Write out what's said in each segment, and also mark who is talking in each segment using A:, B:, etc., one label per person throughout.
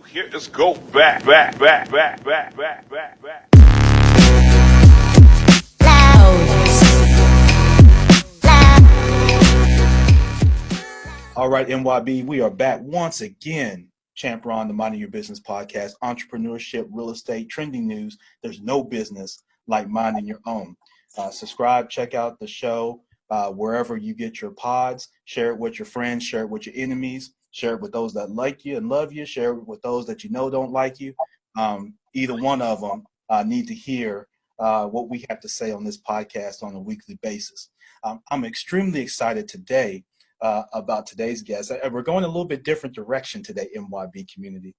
A: Here, let's go back.
B: All right, NYB, we are back once again. Champ Ron, the Minding Your Business podcast, entrepreneurship, real estate, trending news. There's no business like minding your own. Subscribe, check out the show wherever you get your pods. Share it with your friends, share it with your enemies, share it with those that like you and love you, share it with those that you know don't like you. Either one of them need to hear what we have to say on this podcast on a weekly basis. I'm extremely excited today about today's guest. We're going a little bit different direction today, NYB community.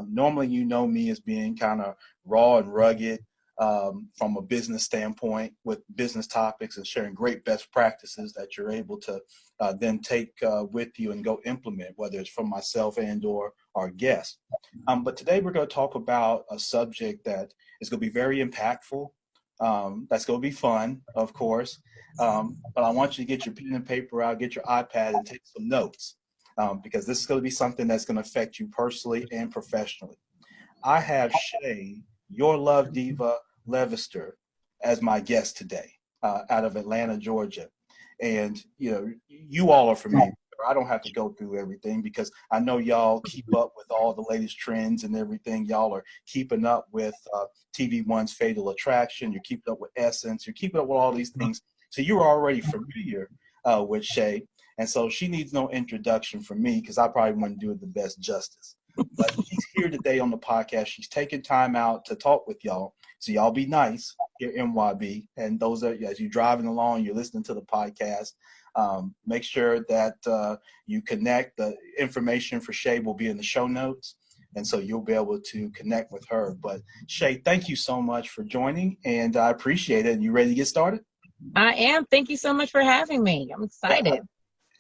B: Normally, you know me as being kind of raw and rugged from a business standpoint with business topics and sharing great best practices that you're able to then take with you and go implement, whether it's from myself and or our guest. But today we're going to talk about a subject that is going to be very impactful. That's going to be fun, of course. But I want you to get your pen and paper out, get your iPad, and take some notes because this is going to be something that's going to affect you personally and professionally. I have Shay, Your Love Diva Levister, as my guest today out of Atlanta, Georgia. And, you know, you all are familiar. I don't have to go through everything because I know y'all keep up with all the latest trends and everything. Y'all are keeping up with TV1's Fatal Attraction. You're keeping up with Essence. You're keeping up with all these things. So you're already familiar with Shay. And so she needs no introduction from me because I probably wouldn't do it the best justice. But she's here today on the podcast. She's taking time out to talk with y'all. So y'all be nice here, NYB. And those are, as you're driving along, you're listening to the podcast. Make sure that you connect. The information for Shay will be in the show notes. And so you'll be able to connect with her. But Shay, thank you so much for joining. And I appreciate it. And you ready to get started?
C: I am. Thank you so much for having me. I'm excited.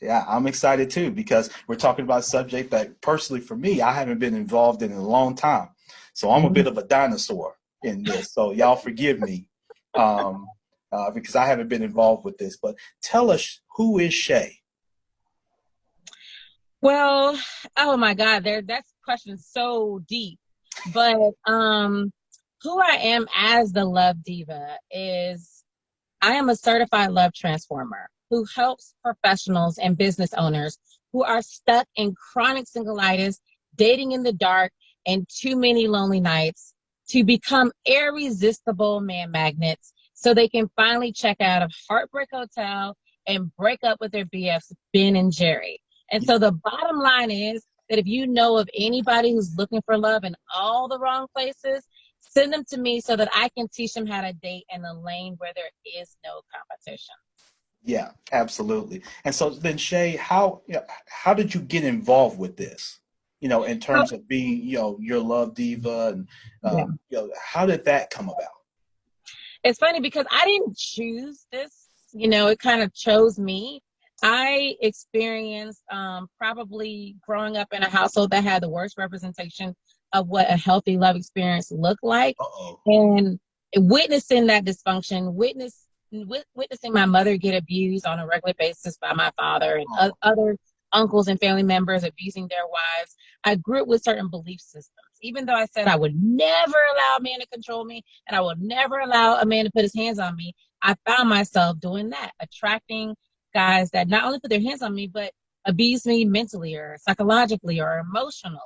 B: Yeah, I'm excited too because we're talking about a subject that personally for me, I haven't been involved in a long time. So I'm a bit of a dinosaur in this. So y'all forgive me because I haven't been involved with this. But tell us, who is Shay?
C: Well, oh my God, that question's so deep. But who I am as the Love Diva is I am a certified love transformer who helps professionals and business owners who are stuck in chronic single-itis, dating in the dark, and too many lonely nights to become irresistible man magnets so they can finally check out of Heartbreak Hotel and break up with their BFs, Ben and Jerry. And so the bottom line is that if you know of anybody who's looking for love in all the wrong places, send them to me so that I can teach them how to date in a lane where there is no competition.
B: Yeah, absolutely. And so then Shay, how did you get involved with this? You know, in terms of being, your Love Diva and, how did that come about?
C: It's funny because I didn't choose this, it kind of chose me. I experienced probably growing up in a household that had the worst representation of what a healthy love experience looked like. And witnessing that dysfunction, witnessing my mother get abused on a regular basis by my father and other uncles and family members abusing their wives, I grew up with certain belief systems. Even though I said I would never allow a man to control me and I would never allow a man to put his hands on me, I found myself doing that, attracting guys that not only put their hands on me, but abuse me mentally or psychologically or emotionally.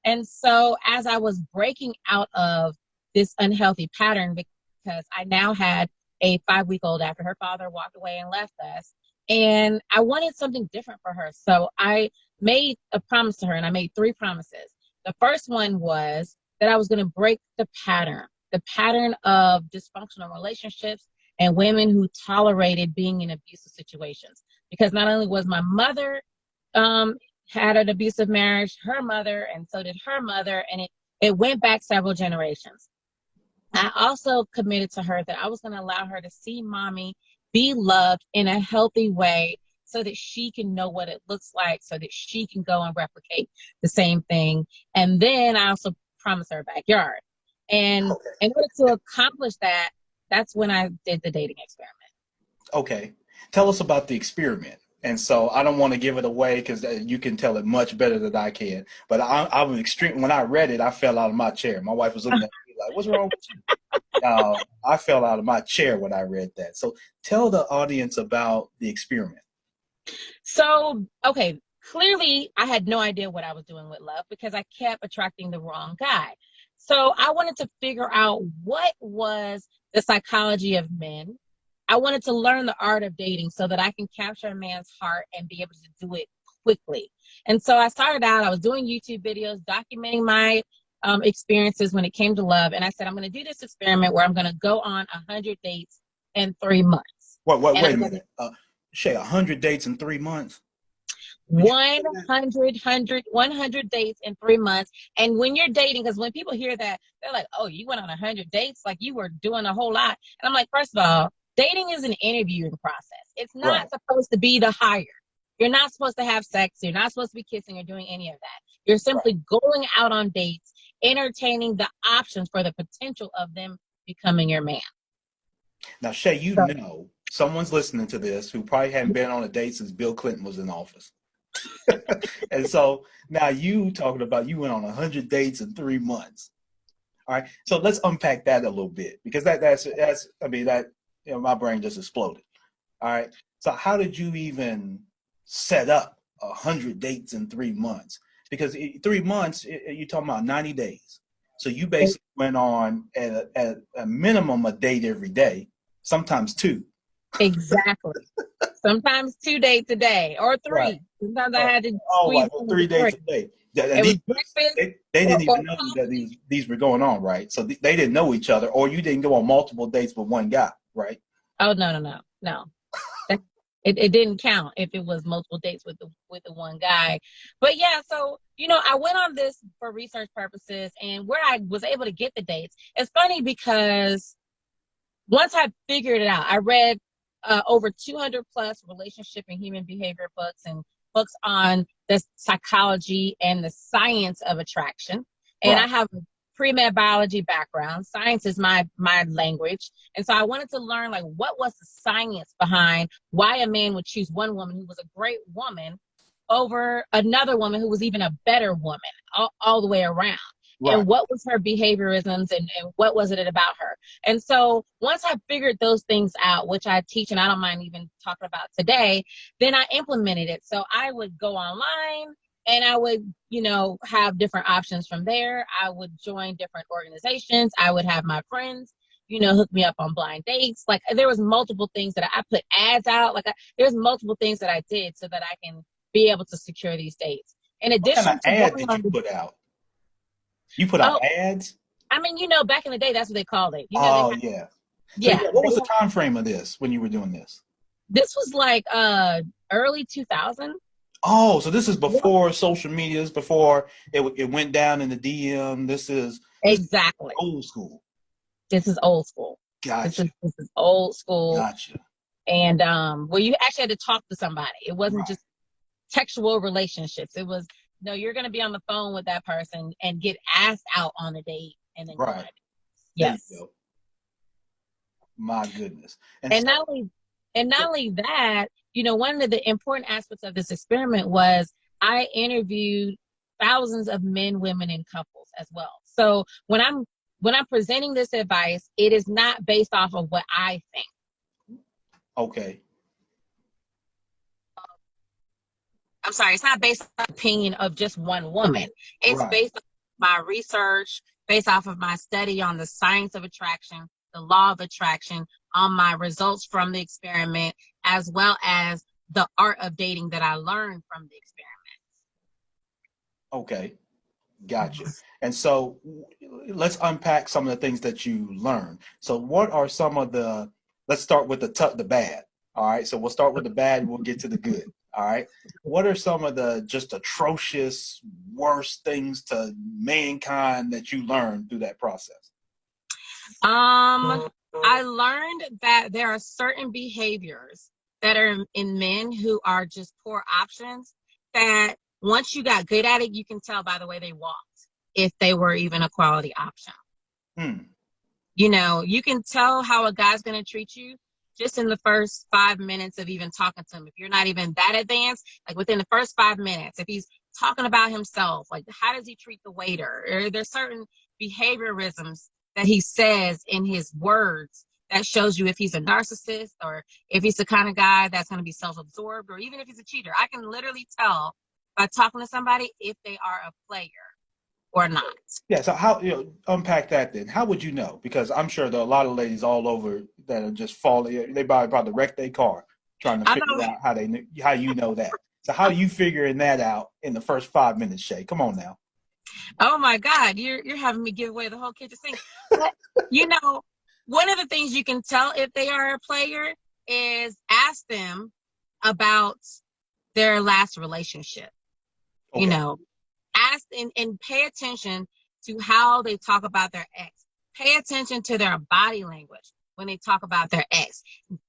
C: And so as I was breaking out of this unhealthy pattern, because I now had a 5-week-old after her father walked away and left us, and I wanted something different for her. So I made a promise to her, and I made 3 promises. The first one was that I was going to break the pattern of dysfunctional relationships and women who tolerated being in abusive situations. Because not only was my mother had an abusive marriage, her mother, and so did her mother, and it went back several generations. I also committed to her that I was going to allow her to see mommy be loved in a healthy way so that she can know what it looks like, so that she can go and replicate the same thing. And then I also promised her a backyard. And in order to accomplish that, that's when I did the dating experiment.
B: Okay. Tell us about the experiment. And so I don't want to give it away because you can tell it much better than I can. But I was extreme. When I read it, I fell out of my chair. My wife was looking at me like, "What's wrong with you?" I fell out of my chair when I read that. So tell the audience about the experiment.
C: So, okay, clearly I had no idea what I was doing with love because I kept attracting the wrong guy. So I wanted to figure out what was the psychology of men. I wanted to learn the art of dating so that I can capture a man's heart and be able to do it quickly. And so I started out, I was doing YouTube videos, documenting my experiences when it came to love. And I said, I'm going to do this experiment where I'm going to go on 100 dates in 3 months.
B: Wait a minute. Shay, 100 dates in 3 months?
C: 100 dates in 3 months. And when you're dating, because when people hear that, they're like, oh, you went on 100 dates? Like you were doing a whole lot. And I'm like, first of all, dating is an interviewing process. It's not supposed to be the hire. You're not supposed to have sex. You're not supposed to be kissing or doing any of that. You're simply going out on dates, entertaining the options for the potential of them becoming your man.
B: Now, Shay, you know, someone's listening to this who probably hadn't been on a date since Bill Clinton was in office. And so now you talking about you went on 100 dates in 3 months. All right. So let's unpack that a little bit because that's I mean, that, you know, my brain just exploded. All right. So how did you even set up 100 dates in 3 months? Because 3 months, you're talking about 90 days. So you basically went on at a minimum a date every day, sometimes 2.
C: Exactly. Sometimes 2 dates a day or 3.
B: Right.
C: Sometimes I had to
B: squeeze 3 dates a day. And
C: it was breakfast.
B: They didn't even know that these were going on, right? So they didn't know each other, or you didn't go on multiple dates with one guy, right?
C: Oh, no. It didn't count if it was multiple dates with the one guy. But yeah, so, you know, I went on this for research purposes, and where I was able to get the dates, it's funny because once I figured it out, I read over 200 plus relationship and human behavior books and books on the psychology and the science of attraction. And I have a pre-med biology background. Science is my language. And so I wanted to learn, like, what was the science behind why a man would choose one woman who was a great woman over another woman who was even a better woman all the way around. Right. And what was her behaviorisms and what was it about her? And so once I figured those things out, which I teach and I don't mind even talking about today, then I implemented it. So I would go online and I would, you know, have different options from there. I would join different organizations. I would have my friends, you know, hook me up on blind dates. Like there was multiple things that I put ads out. Like there's multiple things that I did so that I can be able to secure these dates. In addition,
B: what kind of ad did you put out? You put out ads?
C: I mean, you know, back in the day, that's what they called it. You
B: know,
C: yeah.
B: So, what was the time frame of this when you were doing this?
C: This was like early 2000.
B: Oh, so this is before social medias, before it went down in the DM. This is
C: exactly
B: old school.
C: This is old school.
B: Gotcha.
C: This is old school.
B: Gotcha.
C: And well, you actually had to talk to somebody. It wasn't just textual relationships. It was, no, you're going to be on the phone with that person and get asked out on a date, and then yes.
B: My goodness.
C: And not only that, you know, one of the important aspects of this experiment was I interviewed thousands of men, women, and couples as well. So when I'm presenting this advice, it is not based off of what I think.
B: Okay.
C: I'm sorry, it's not based on the opinion of just one woman. It's based on my research, based off of my study on the science of attraction, the law of attraction, on my results from the experiment, as well as the art of dating that I learned from the experiment.
B: Okay, gotcha. And so let's unpack some of the things that you learned. So what are some of let's start with the bad. All right, so we'll start with the bad, we'll get to the good. All right. What are some of the just atrocious, worst things to mankind that you learned through that process?
C: I learned that there are certain behaviors that are in men who are just poor options that once you got good at it, you can tell by the way they walked if they were even a quality option. You know, you can tell how a guy's going to treat you just in the first 5 minutes of even talking to him. If you're not even that advanced, like within the first 5 minutes, if he's talking about himself, like how does he treat the waiter? Or there's certain behaviorisms that he says in his words that shows you if he's a narcissist or if he's the kind of guy that's going to be self-absorbed, or even if he's a cheater. I can literally tell by talking to somebody if they are a player or not.
B: Yeah. So how, unpack that then? How would you know? Because I'm sure there are a lot of ladies all over that are just falling. They probably wreck their car trying to figure out how you know that. So how are you figuring that out in the first 5 minutes, Shay? Come on now.
C: Oh my God, you're having me give away the whole kitchen sink. But one of the things you can tell if they are a player is ask them about their last relationship.
B: Okay.
C: Ask and pay attention to how they talk about their ex. Pay attention to their body language when they talk about their ex.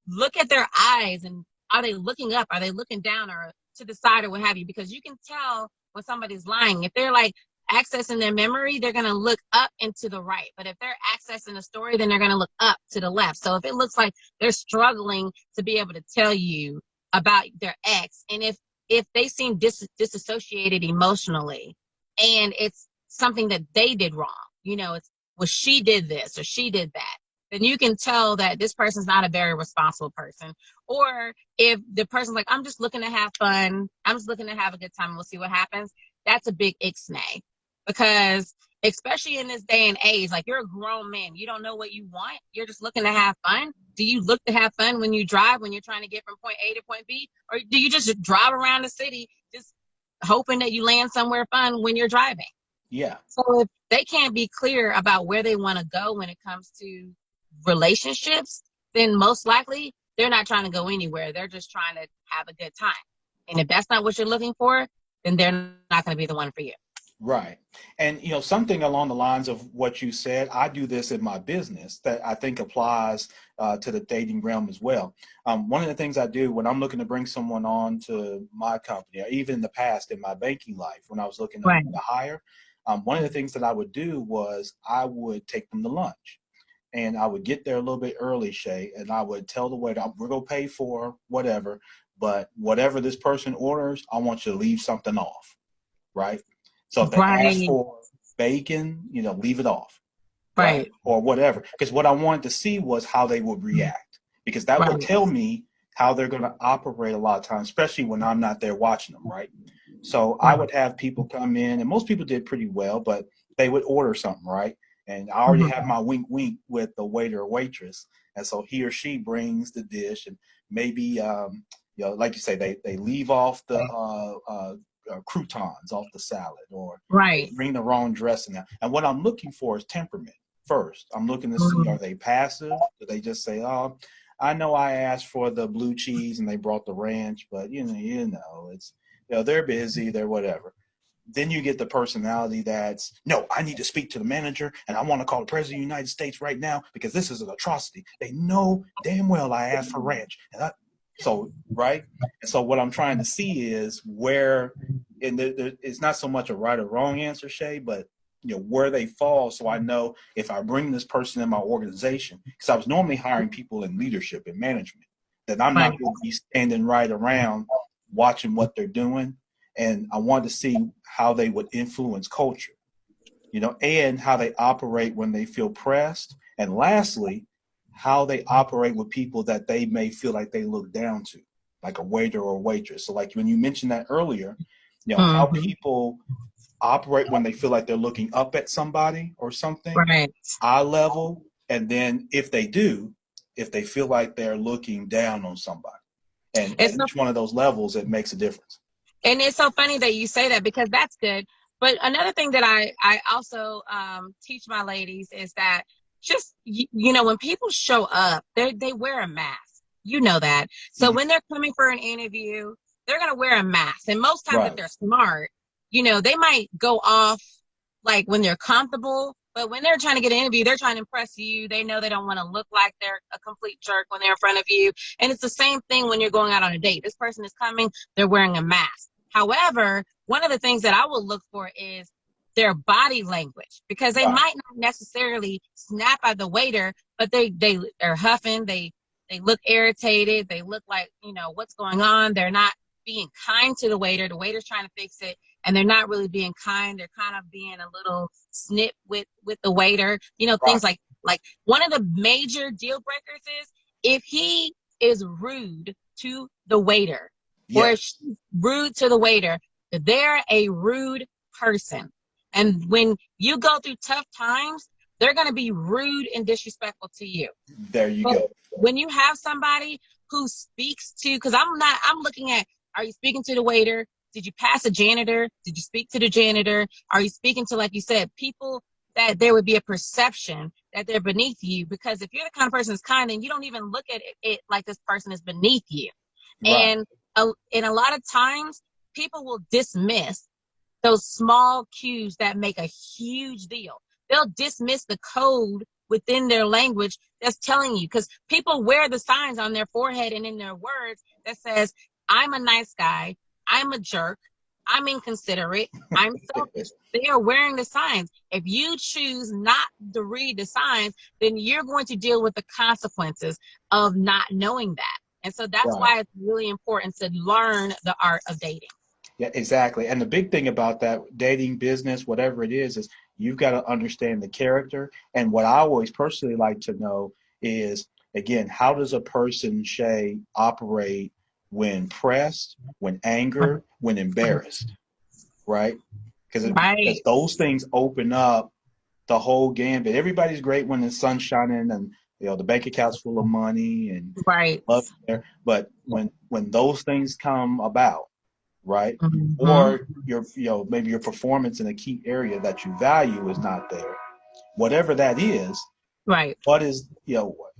C: Look at their eyes, and are they looking up? Are they looking down or to the side or what have you? Because you can tell when somebody's lying. If they're like accessing their memory, they're going to look up and to the right. But if they're accessing the story, then they're going to look up to the left. So if it looks like they're struggling to be able to tell you about their ex, and if they seem disassociated emotionally, and it's something that they did wrong, it's, well, she did this or she did that, then you can tell that this person's not a very responsible person. Or if the person's like, I'm just looking to have fun, I'm just looking to have a good time, and we'll see what happens, that's a big ixnay. Because especially in this day and age, like, you're a grown man, you don't know what you want, you're just looking to have fun. Do you look to have fun when you drive, when you're trying to get from point A to point B? Or do you just drive around the city just hoping that you land somewhere fun when you're driving?
B: Yeah.
C: So if they can't be clear about where they want to go when it comes to relationships, then most likely they're not trying to go anywhere. They're just trying to have a good time. And if that's not what you're looking for, then they're not going to be the one for you.
B: Right. And, something along the lines of what you said, I do this in my business that I think applies to the dating realm as well. One of the things I do when I'm looking to bring someone on to my company, or even in the past in my banking life, when I was looking to hire, one of the things that I would do was I would take them to lunch. And I would get there a little bit early, Shay, and I would tell the waiter, we're going to pay for whatever, but whatever this person orders, I want you to leave something off, right? So if they ask for bacon, leave it off, right? Or whatever. Because what I wanted to see was how they would react, because that would tell me how they're going to operate a lot of times, especially when I'm not there watching them, right? So I would have people come in, and most people did pretty well, but they would order something, right? And I already have my wink with the waiter or waitress. And so he or she brings the dish, and maybe, like you say, they leave off the croutons off the salad, or bring the wrong dressing out. And what I'm looking for is temperament first. I'm looking to see, are they passive? Do they just say, oh, I know I asked for the blue cheese and they brought the ranch, but it's, they're busy, they're whatever. Then you get the personality that's, no, I need to speak to the manager, and I want to call the president of the United States right now because this is an atrocity. They know damn well I asked for ranch. Right? And so what I'm trying to see is where, and it's not so much a right or wrong answer, Shay, but where they fall, so I know if I bring this person in my organization, because I was normally hiring people in leadership and management, that I'm not going to be standing right around watching what they're doing. And I wanted to see how they would influence culture, and how they operate when they feel pressed. And lastly, how they operate with people that they may feel like they look down to, like a waiter or a waitress. So like when you mentioned that earlier, how people operate when they feel like they're looking up at somebody or something, eye level. And then if they feel like they're looking down on somebody. And at each one of those levels, it makes a difference.
C: And it's so funny that you say that, because that's good. But another thing that I also teach my ladies is that just, when people show up, they wear a mask. You know that. So when they're coming for an interview, they're going to wear a mask. And most times if they're smart, they might go off like when they're comfortable. But when they're trying to get an interview, they're trying to impress you. They know they don't want to look like they're a complete jerk when they're in front of you. And it's the same thing when you're going out on a date. This person is coming, they're wearing a mask. However, one of the things that I will look for is their body language, because they might not necessarily snap at the waiter, but they are huffing, they They look irritated. They look like, what's going on? They're not being kind to the waiter. The waiter's trying to fix it, and they're not really being kind. They're kind of being a little snip with the waiter.
B: Right.
C: Things like one of the major deal breakers is if he is rude to the waiter, or if she's rude to the waiter, they're a rude person. And when you go through tough times, they're going to be rude and disrespectful to you.
B: There you
C: But
B: go.
C: when you have somebody who speaks to, because I'm looking at, are you speaking to the waiter? Did you pass a janitor? Did you speak to the janitor? Are you speaking to, like you said, people that there would be a perception that they're beneath you? Because if you're the kind of person that's kind, then you don't even look at it like this person is beneath you.
B: Right.
C: And a lot of times people will dismiss those small cues that make a huge deal. They'll dismiss the code within their language that's telling you, because people wear the signs on their forehead and in their words that says, I'm a nice guy, I'm a jerk, I'm inconsiderate, I'm selfish. They are wearing the signs. If you choose not to read the signs, then you're going to deal with the consequences of not knowing that. And so that's why it's really important to learn the art of dating.
B: Yeah, exactly. And the big thing about that, dating, business, whatever it is you've got to understand the character. And what I always personally like to know is, again, how does a person, Shay, operate when pressed, when angered, when embarrassed, right? Because those things open up the whole gambit. Everybody's great when the sun's shining and the bank account's full of money and love there. But when those things come about, right?
C: Mm-hmm.
B: Or your, maybe your performance in a key area that you value is not there. Whatever that is,
C: right?
B: What is,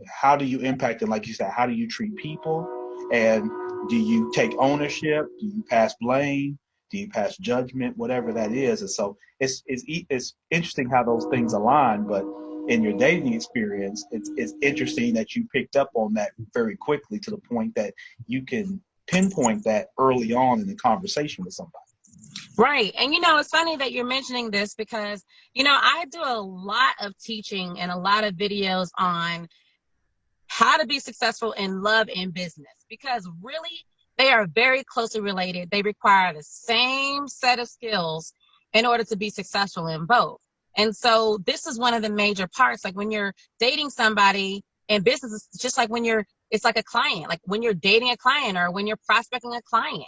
B: how do you impact it? Like you said, how do you treat people? And do you take ownership? Do you pass blame? Do you pass judgment? Whatever that is. And so it's interesting how those things align, but in your dating experience, it's interesting that you picked up on that very quickly to the point that you can pinpoint that early on in the conversation with somebody.
C: Right. And, it's funny that you're mentioning this because, I do a lot of teaching and a lot of videos on how to be successful in love and business, because really they are very closely related. They require the same set of skills in order to be successful in both. And so this is one of the major parts. Like when you're dating somebody in business, it's just like it's like a client, like when you're dating a client or when you're prospecting a client,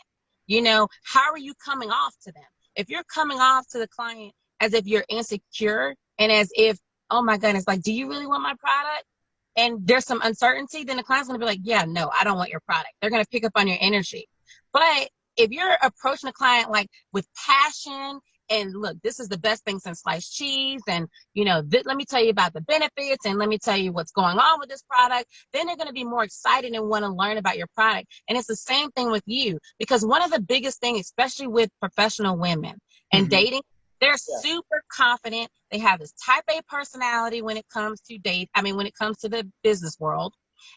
C: how are you coming off to them? If you're coming off to the client as if you're insecure and as if, oh my goodness, like, do you really want my product? And there's some uncertainty, then the client's going to be like, yeah, no, I don't want your product. They're going to pick up on your energy. But if you're approaching a client like with passion and look, this is the best thing since sliced cheese. And, let me tell you about the benefits and let me tell you what's going on with this product. Then they're going to be more excited and want to learn about your product. And it's the same thing with you, because one of the biggest things, especially with professional women and dating, they're super confident. They have this type A personality when it comes to when it comes to the business world.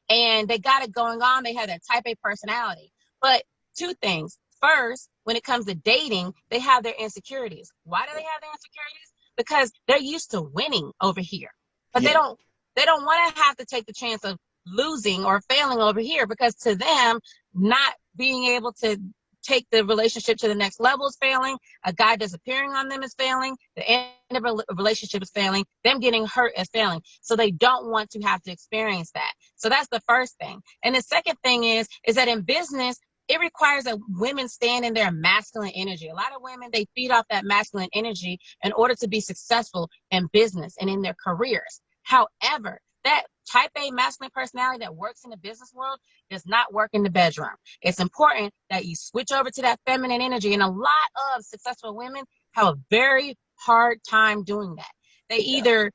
C: And they got it going on. They have that type A personality. But two things. First, when it comes to dating, they have their insecurities. Why do they have their insecurities? Because they're used to winning over here. But they don't want to have to take the chance of losing or failing over here, because to them, not being able to take the relationship to the next level is failing. A guy disappearing on them is failing. The end of a relationship is failing. Them getting hurt is failing. So they don't want to have to experience that. So that's the first thing. And the second thing is that in business, it requires that women stand in their masculine energy. A lot of women, they feed off that masculine energy in order to be successful in business and in their careers. However, that type A masculine personality that works in the business world does not work in the bedroom. It's important that you switch over to that feminine energy. And a lot of successful women have a very hard time doing that. They either,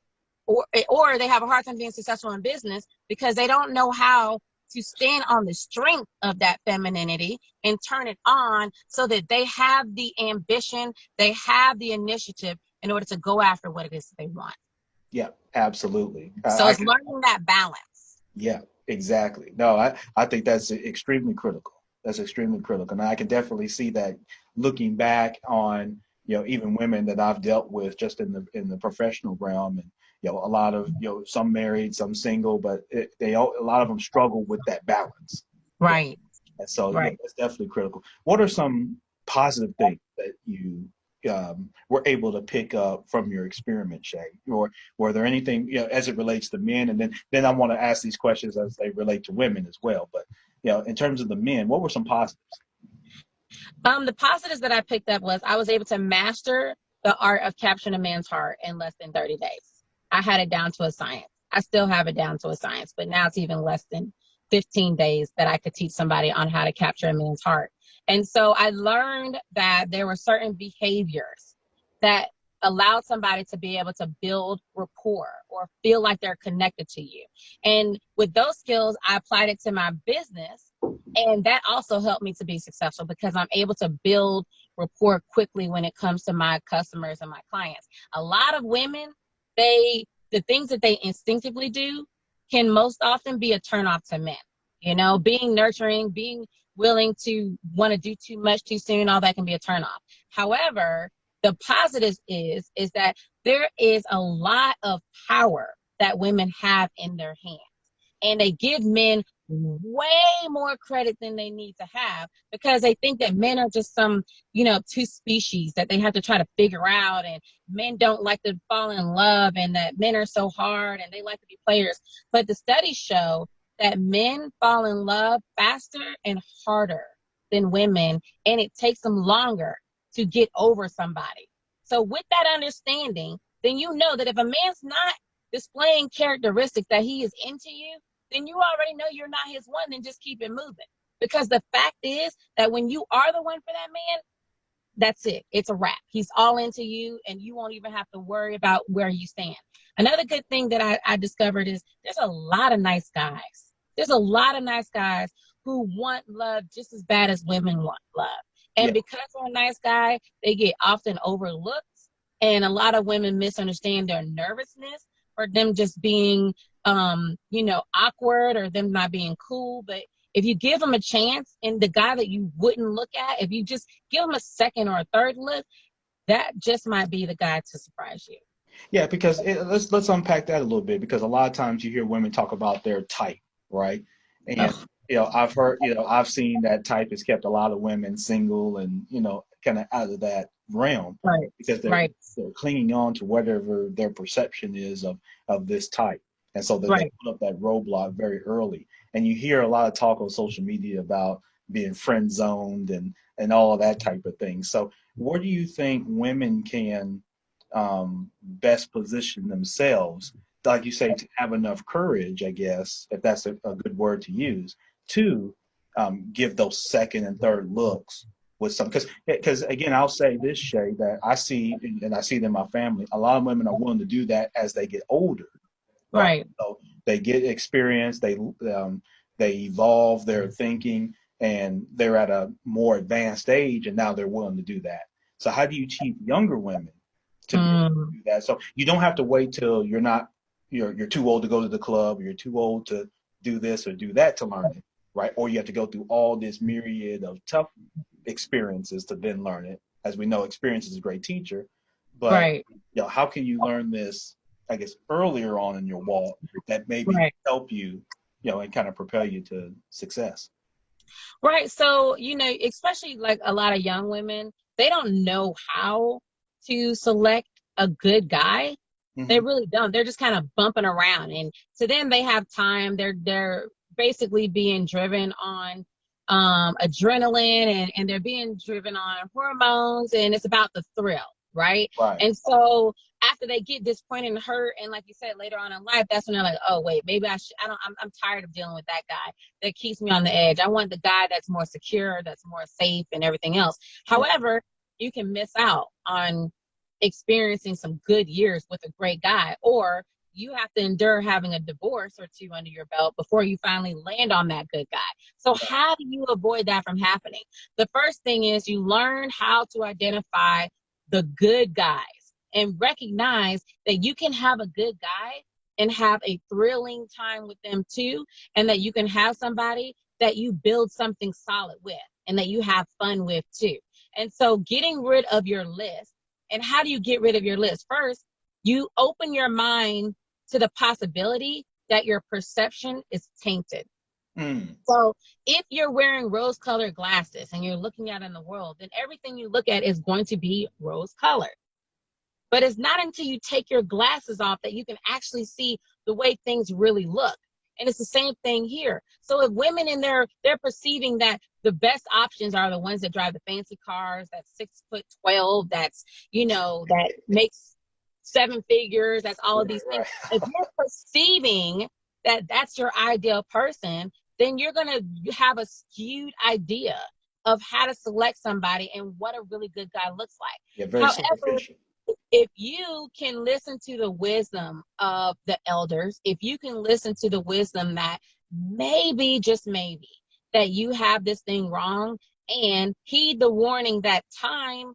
C: or they have a hard time being successful in business because they don't know how to stand on the strength of that femininity and turn it on so that they have the ambition, they have the initiative in order to go after what it is that they want.
B: Yeah, absolutely.
C: So it's learning that balance.
B: Yeah, exactly. No, I think that's extremely critical. That's extremely critical. And I can definitely see that looking back on even women that I've dealt with just in the professional realm, and a lot of some married, some single, but a lot of them struggle with that balance.
C: Right.
B: And so
C: Right.
B: it's definitely critical. What are some positive things that you were able to pick up from your experiment, Shay? Or were there anything, as it relates to men? And then I want to ask these questions as they relate to women as well. But, in terms of the men, what were some positives?
C: The positives that I picked up was I was able to master the art of capturing a man's heart in less than 30 days. I had it down to a science. I still have it down to a science, but now it's even less than 15 days that I could teach somebody on how to capture a man's heart. And so I learned that there were certain behaviors that allowed somebody to be able to build rapport or feel like they're connected to you. And with those skills, I applied it to my business. And that also helped me to be successful because I'm able to build rapport quickly when it comes to my customers and my clients. A lot of women, the things that they instinctively do can most often be a turnoff to men. Being nurturing, being willing to want to do too much too soon, all that can be a turnoff. However, the positives is that there is a lot of power that women have in their hands. And they give men way more credit than they need to have because they think that men are just some, two species that they have to try to figure out. And men don't like to fall in love and that men are so hard and they like to be players. But the studies show that men fall in love faster and harder than women, and it takes them longer to get over somebody. So with that understanding, then you know that if a man's not displaying characteristics that he is into you, then you already know you're not his one, then just keep it moving. Because the fact is that when you are the one for that man, that's it. It's a wrap. He's all into you, and you won't even have to worry about where you stand. Another good thing that I discovered is there's a lot of nice guys. There's a lot of nice guys who want love just as bad as women want love. And because they're a nice guy, they get often overlooked. And a lot of women misunderstand their nervousness or them just being, awkward or them not being cool. But if you give them a chance and the guy that you wouldn't look at, if you just give them a second or a third look, that just might be the guy to surprise you.
B: Yeah, because let's unpack that a little bit, because a lot of times you hear women talk about their type, right? And
C: Ugh.
B: I've seen that type has kept a lot of women single and kind of out of that realm
C: Right.
B: because they're
C: Right.
B: clinging on to whatever their perception is of this type, and so that they
C: Right.
B: put up that roadblock very early. And you hear a lot of talk on social media about being friend zoned and all of that type of thing. So where do you think women can best position themselves, like you say, to have enough courage, I guess, if that's a good word to use, to give those second and third looks with some, because again, I'll say this, Shay, that I see, and I see it in my family, a lot of women are willing to do that as they get older, right?
C: Right.
B: So they get experience, they evolve their thinking, and they're at a more advanced age, and now they're willing to do that. So how do you teach younger women to be able to do that? So you don't have to wait till you're too old to go to the club, or you're too old to do this or do that to learn it, right? Or you have to go through all this myriad of tough experiences to then learn it. As we know, experience is a great teacher, but
C: Right.
B: how can you learn this, I guess, earlier on in your walk that maybe
C: Right.
B: help you, and kind of propel you to success?
C: Right. So, especially like a lot of young women, they don't know how to select a good guy. They
B: Mm-hmm.
C: really don't. They're just kind of bumping around. And to them, they have time. They're basically being driven on adrenaline and they're being driven on hormones, and it's about the thrill, right?
B: Right.
C: And so after they get disappointed and hurt, and like you said, later on in life, that's when they're like, oh wait, maybe I'm tired of dealing with that guy that keeps me on the edge. I want the guy that's more secure, that's more safe, and everything else.
B: Yeah.
C: However, you can miss out on experiencing some good years with a great guy, or you have to endure having a divorce or two under your belt before you finally land on that good guy. So how do you avoid that from happening? The first thing is you learn how to identify the good guys and recognize that you can have a good guy and have a thrilling time with them too, and that you can have somebody that you build something solid with and that you have fun with too. And so getting rid of your list And how do you get rid of your list? First, you open your mind to the possibility that your perception is tainted. So if you're wearing rose-colored glasses and you're looking out in the world, then everything you look at is going to be rose-colored. But it's not until you take your glasses off that you can actually see the way things really look. And it's the same thing here. So if women in there, they're perceiving that the best options are the ones that drive the fancy cars, that's 6'12", that's, that makes 7 figures, that's all of these things. If you're perceiving that that's your ideal person, then you're going to have a skewed idea of how to select somebody and what a really good guy looks like.
B: Yeah, very superficial.
C: If you can listen to the wisdom of the elders, if you can listen to the wisdom that maybe, just maybe, that you have this thing wrong, and heed the warning that time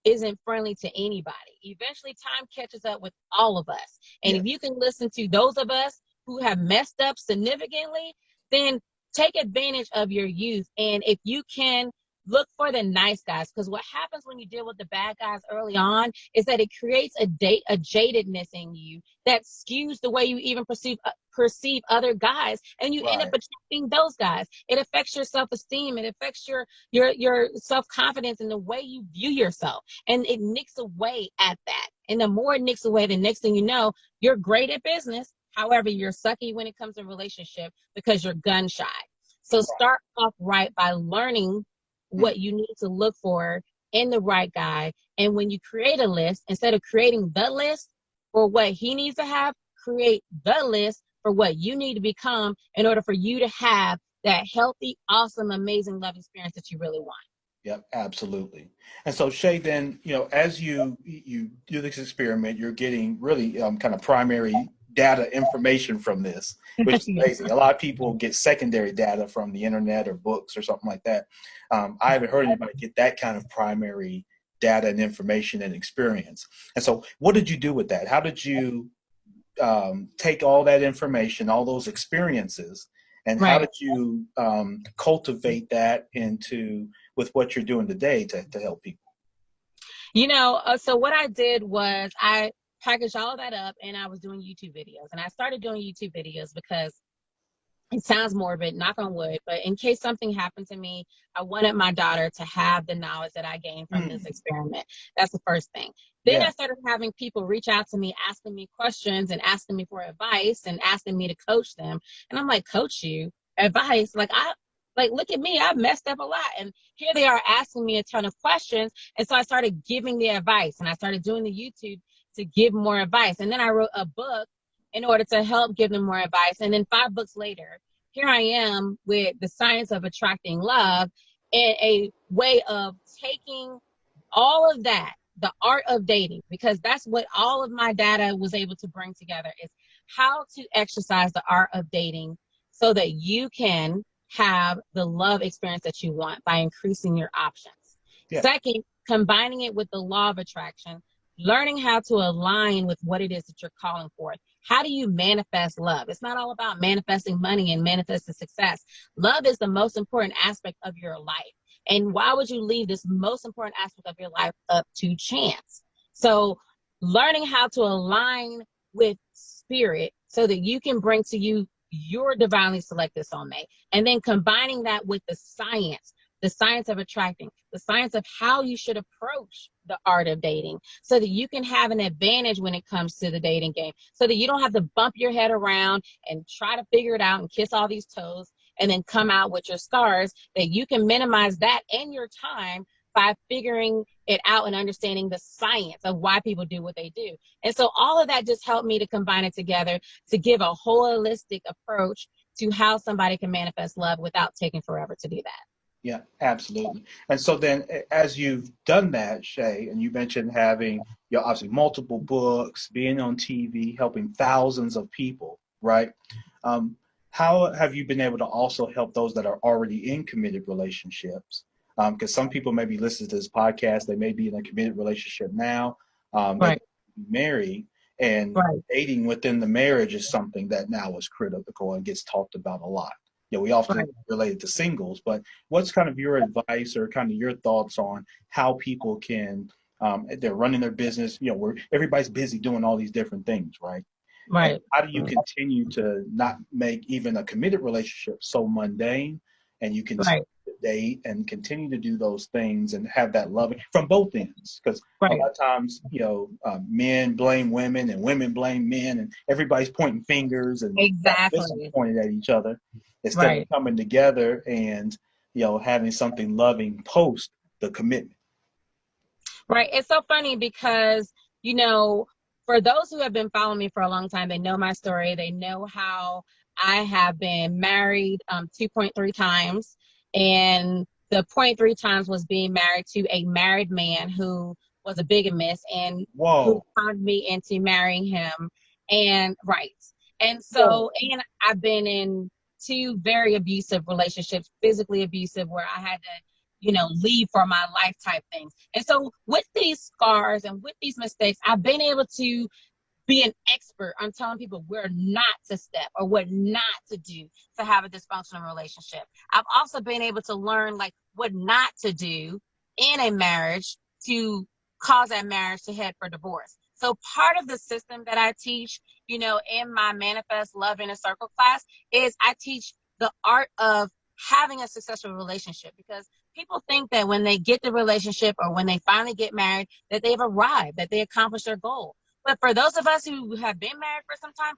C: isn't friendly to anybody. Eventually, time catches up with all of us. And if you can listen to those of us who have messed up significantly, then take advantage of your youth. And if you can, look for the nice guys, because what happens when you deal with the bad guys early on is that it creates a jadedness in you that skews the way you even perceive other guys, and you end up attracting those guys. It affects your self-esteem. It affects your self-confidence and the way you view yourself, and it nicks away at that. And the more it nicks away, the next thing you know, you're great at business. However, you're sucky when it comes to relationship because you're gun shy. So start off right by learning what you need to look for in the right guy. And when you create a list, instead of creating the list for what he needs to have, create the list for what you need to become in order for you to have that healthy, awesome, amazing love experience that you really want.
B: Yep, absolutely. And so Shay, then, as you do this experiment, you're getting really kind of primary data information from this, which is amazing. A lot of people get secondary data from the internet or books or something like that. I haven't heard anybody get that kind of primary data and information and experience. And so what did you do with that? How did you take all that information, all those experiences, and how did you cultivate that with what you're doing today to help people?
C: So what I did was I packaged all of that up, and I was doing YouTube videos. And I started doing YouTube videos because it sounds morbid, knock on wood, but in case something happened to me, I wanted my daughter to have the knowledge that I gained from this experiment. That's the first thing. Then I started having people reach out to me, asking me questions and asking me for advice and asking me to coach them. And I'm like, coach you? Advice? Look at me, I've messed up a lot. And here they are asking me a ton of questions. And so I started giving the advice, and I started doing the YouTube to give more advice. And then I wrote a book in order to help give them more advice. And then 5 books later, here I am with The Science of Attracting Love, and a way of taking all of that, the art of dating, because that's what all of my data was able to bring together, is how to exercise the art of dating so that you can have the love experience that you want by increasing your options. Second, combining it with the law of attraction, learning how to align with what it is that you're calling for. How do you manifest love? It's not all about manifesting money and manifesting success. Love is the most important aspect of your life. And why would you leave this most important aspect of your life up to chance? So learning how to align with spirit so that you can bring to you your divinely selected soulmate, and then combining that with the science of attracting, the science of how you should approach the art of dating so that you can have an advantage when it comes to the dating game, so that you don't have to bump your head around and try to figure it out and kiss all these toes and then come out with your scars, that you can minimize that and your time by figuring it out and understanding the science of why people do what they do. And so all of that just helped me to combine it together to give a holistic approach to how somebody can manifest love without taking forever to do that.
B: Yeah, absolutely. And so then as you've done that, Shay, and you mentioned having obviously multiple books, being on TV, helping thousands of people, right? How have you been able to also help those that are already in committed relationships? Because some people may be listening to this podcast, they may be in a committed relationship now, they be married, and dating within the marriage is something that now is critical and gets talked about a lot. We often relate it to singles, but what's kind of your advice or kind of your thoughts on how people can They're running their business. You know, where everybody's busy doing all these different things, right? And
C: Right.
B: how do you continue to not make even a committed relationship so mundane, and you continue
C: Right.
B: to date and continue to do those things and have that loving from both ends? Because a
C: Right.
B: lot of times, men blame women and women blame men, and everybody's pointing fingers and this is
C: Exactly.
B: pointed at each other instead of
C: Right.
B: coming together and having something loving post the commitment.
C: Right. It's so funny because, you know, for those who have been following me for a long time, they know my story. They know how I have been married 2.3 times. And the point 3 times was being married to a married man who was a bigamist and who
B: Whoa.
C: found me into marrying him. And right. And
B: Whoa.
C: so, and I've been in 2 very abusive relationships, physically abusive, where I had to, leave for my life type things. And so with these scars and with these mistakes, I've been able to be an expert on telling people where not to step or what not to do to have a dysfunctional relationship. I've also been able to learn like what not to do in a marriage to cause that marriage to head for divorce. So part of the system that I teach, in my Manifest Love in a Circle class is I teach the art of having a successful relationship, because people think that when they get the relationship or when they finally get married, that they've arrived, that they accomplished their goal. But for those of us who have been married for some time,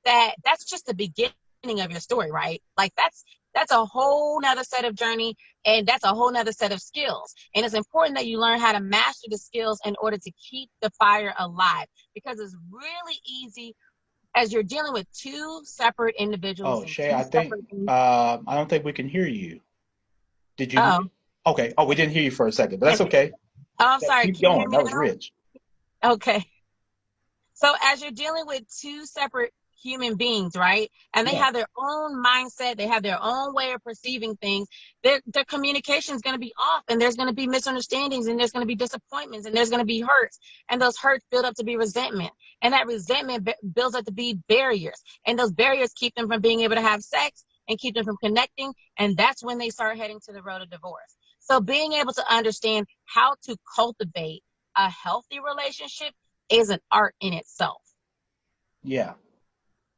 C: that that's just the beginning of your story, right? Like that's a whole nother set of journey, and that's a whole nother set of skills. And it's important that you learn how to master the skills in order to keep the fire alive, because it's really easy as you're dealing with 2 separate individuals
B: Oh,
C: and
B: Shay,
C: 2
B: I think
C: separate.
B: I don't think we can hear you. Did you?
C: Oh,
B: Okay. Oh, we didn't hear you for a second, but that's okay.
C: I'm
B: Yeah,
C: sorry.
B: keep
C: Can you hear
B: going.
C: me
B: That was
C: now?
B: rich.
C: Okay. So as you're dealing with 2 separate human beings, right? And they
B: Yeah.
C: have their own mindset, they have their own way of perceiving things. Their communication is going to be off, and there's going to be misunderstandings, and there's going to be disappointments, and there's going to be hurts, and those hurts build up to be resentment, and that resentment builds up to be barriers, and those barriers keep them from being able to have sex and keep them from connecting, and that's when they start heading to the road of divorce. So being able to understand how to cultivate a healthy relationship is an art in itself.
B: Yeah.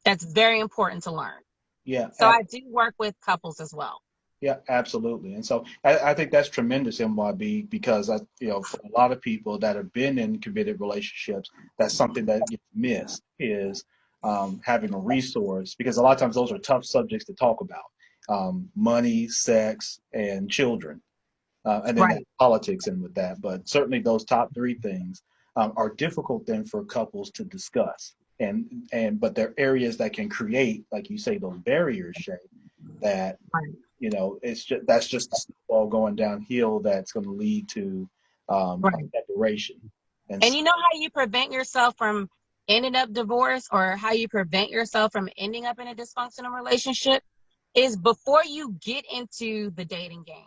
C: That's very important to learn.
B: Yeah.
C: So I do work with couples as well.
B: Yeah, absolutely. And so I think that's tremendous, MYB, because for a lot of people that have been in committed relationships, that's something that gets missed is having a resource, because a lot of times those are tough subjects to talk about. Money, sex, and children. And then
C: Right.
B: there's politics in with that. But certainly those top 3 things are difficult then for couples to discuss. But they're areas that can create, like you say, those barriers, Shay, that
C: Right.
B: that's just a snowball going downhill that's going to lead to a
C: Right.
B: separation. And
C: And
B: so,
C: you know how you prevent yourself from ending up divorced, or how you prevent yourself from ending up in a dysfunctional relationship, is before you get into the dating game,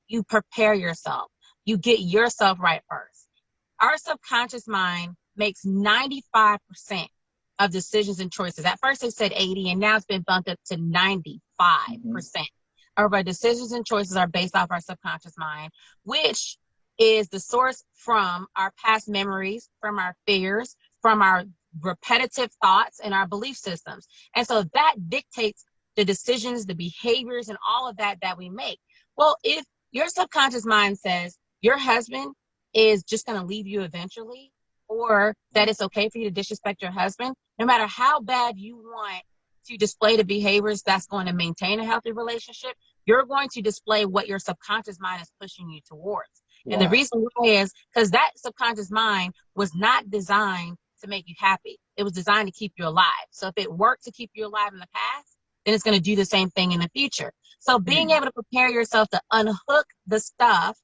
C: you prepare yourself. You get yourself right first. Our subconscious mind makes 95% of decisions and choices. At first they said 80, and now it's been bumped up to 95%
B: mhm,
C: of our decisions and choices are based off our subconscious mind, which is the source from our past memories, from our fears, from our repetitive thoughts and our belief systems. And so that dictates the decisions, the behaviors, and all of that we make. Well, if your subconscious mind says your husband is just going to leave you eventually, or that it's okay for you to disrespect your husband, no matter how bad you want to display the behaviors that's going to maintain a healthy relationship, you're going to display what your subconscious mind is pushing you towards. And the
B: wow,
C: reason why is because that subconscious mind was not designed to make you happy. It was designed to keep you alive. So if it worked to keep you alive in the past, then it's going to do the same thing in the future. So being
B: mm,
C: able to prepare yourself to unhook the stuff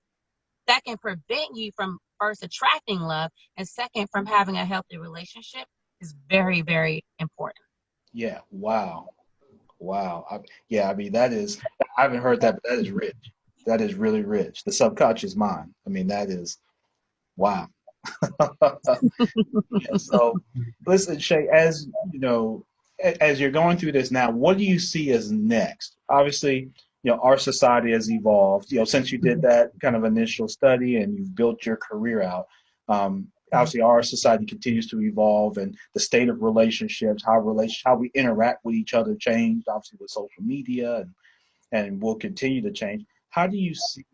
C: that can prevent you from first attracting love, and second from having a healthy relationship is very, very important.
B: yeah, wow, wow. I mean, that is, I haven't heard that, but that is rich. That is really rich. The subconscious mind. I mean, that is, wow. Yeah, so listen, Shay, as you're going through this now, what do you see as next? Obviously, our society has evolved, since you did that kind of initial study and you've built your career out. Obviously, our society continues to evolve, and the state of relationships, how we interact with each other changed, obviously with social media, and will continue to change. How do you see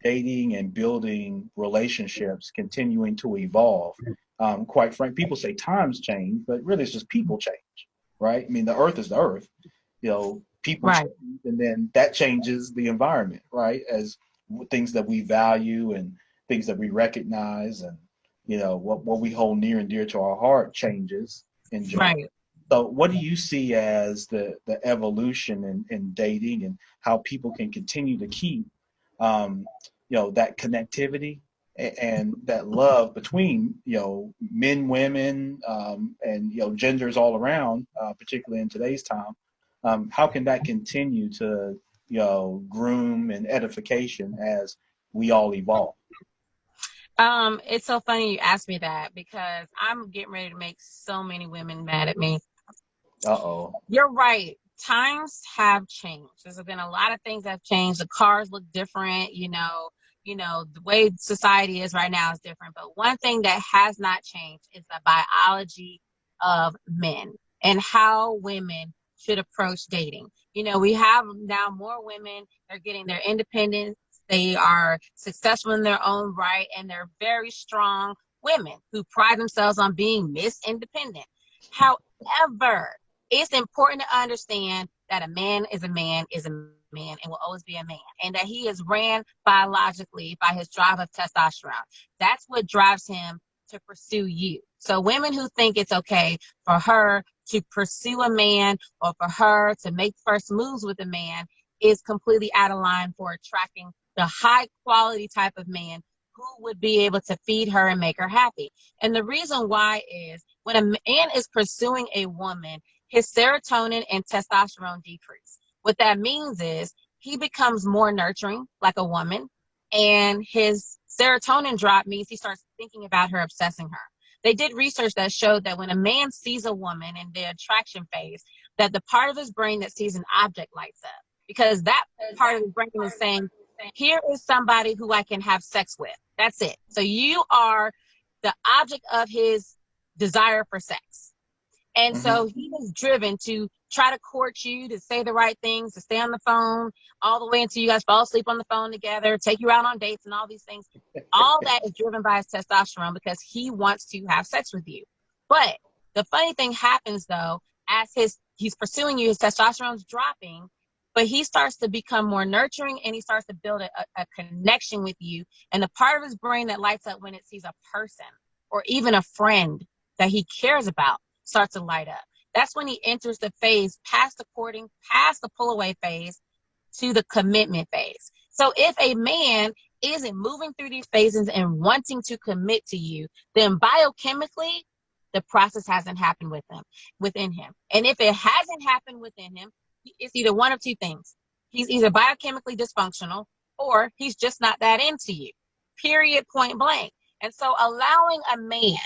B: dating and building relationships continuing to evolve? Quite frankly, people say times change, but really it's just people change, right? I mean, the earth is the earth. People
C: Right.
B: change, and then that changes the environment, right? As things that we value and things that we recognize, and what we hold near and dear to our heart changes in general.
C: Right.
B: So, what do you see as the evolution in dating, and how people can continue to keep, that connectivity and that love between, men, women, and, genders all around, particularly in today's time? How can that continue to, groom and edification as we all evolve?
C: It's so funny you asked me that because I'm getting ready to make so many women mad at me.
B: Uh-oh.
C: You're right. Times have changed. There's been a lot of things that have changed. The cars look different, the way society is right now is different. But one thing that has not changed is the biology of men and how women should approach dating. We have now more women, they're getting their independence. They are successful in their own right, and they're very strong women who pride themselves on being Miss Independent. However, it's important to understand that a man is a man is a man and will always be a man, and that he is ran biologically by his drive of testosterone. That's what drives him to pursue you. So women who think it's okay for her to pursue a man or for her to make first moves with a man is completely out of line for attracting the high quality type of man who would be able to feed her and make her happy. And the reason why is when a man is pursuing a woman, his serotonin and testosterone decrease. What that means is he becomes more nurturing like a woman, and his serotonin drop means he starts thinking about her, obsessing her. They did research that showed that when a man sees a woman in the attraction phase, that the part of his brain that sees an object lights up, because that part of his brain is saying, here is somebody who I can have sex with. That's it. So you are the object of his desire for sex. And so he was driven to try to court you, to say the right things, to stay on the phone all the way until you guys fall asleep on the phone together, take you out on dates and all these things. All that is driven by his testosterone because he wants to have sex with you. But the funny thing happens, though, as he's pursuing you, his testosterone's dropping, but he starts to become more nurturing, and he starts to build a connection with you. And the part of his brain that lights up when it sees a person or even a friend that he cares about starts to light up. That's when he enters the phase past the courting, past the pull away phase to the commitment phase. So if a man isn't moving through these phases and wanting to commit to you, then biochemically, the process hasn't happened within him. And if it hasn't happened within him, it's either one of two things. He's either biochemically dysfunctional or he's just not that into you. Period, point blank. And so allowing a man